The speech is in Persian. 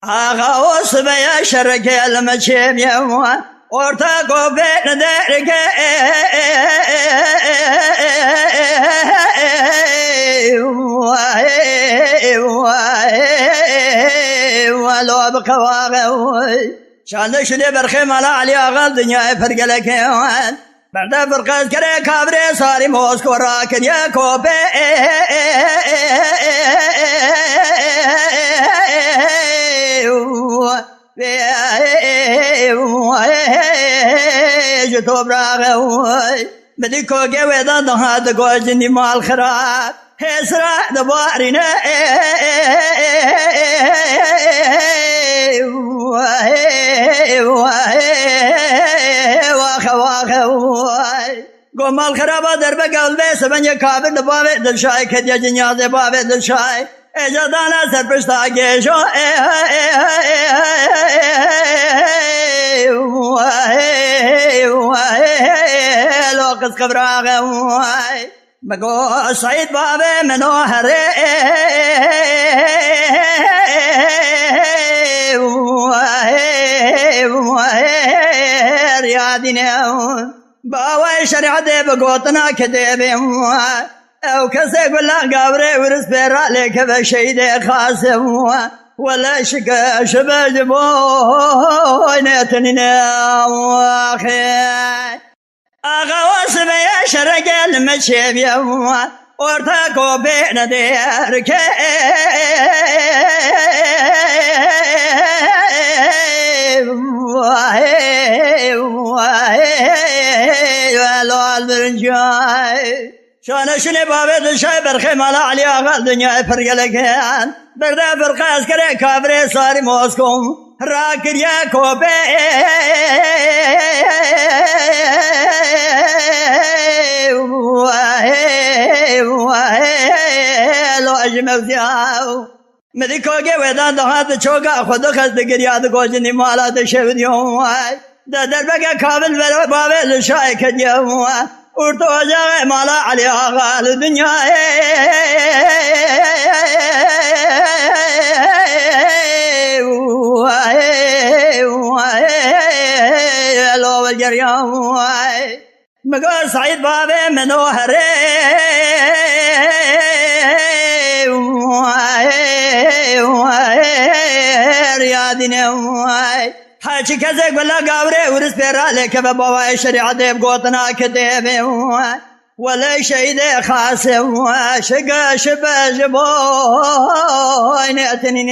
آقا وصبي شرك المشيم يوم ورتقوا بين ذلك ولو بقواغوي شان شدي برخيم على علي أغل دنيا فرق لك بعد فرقة كري كابري صاري موسكو راكن يا كوبي جتو براغوي بديكو قويدا نهاد قوجني مال خراب هسرا دبارنا قوم الخرابة درب قلبي سبني كابر دبابي دلشاي كديا جنياز بابي دلشاي اجدانا سرپشتا گیشو لوقس قبراغ بقو سعيد بابي منو هري رياضينيون باوي شريعتي بقوتنا كديبي او كسي قولا قابري ورس بيرا لك بشيدي خاسم ولا شكا شبه جبوي نتنينا واخي اغا واسمي شرق المشيب يوم ورتاكو بين ديرك ولو البرنجاي شانا شني بابي دشاي برخيم على علي أغل دنيا فرق لكيان بغدا فرقة عسكري كابري صاري موسكوم راكر يا كوبي لو أجمع فيها مديكو قويدان دهات چوكا خودو خز دقرياد قوجني مالا دشيب ديوم دا دربكا كابل بابي دشاي كديوم ورتو جاء مالا علي أغال الدنيا لو الجريان مقول سعيد بابي منو هري رياضيني حاجي كذا قولا قابري ورس بيرا لك بابا شريعة ديب قوتنا كديبي ولا شيء دي خاسم شقا شبا جبوي نأتني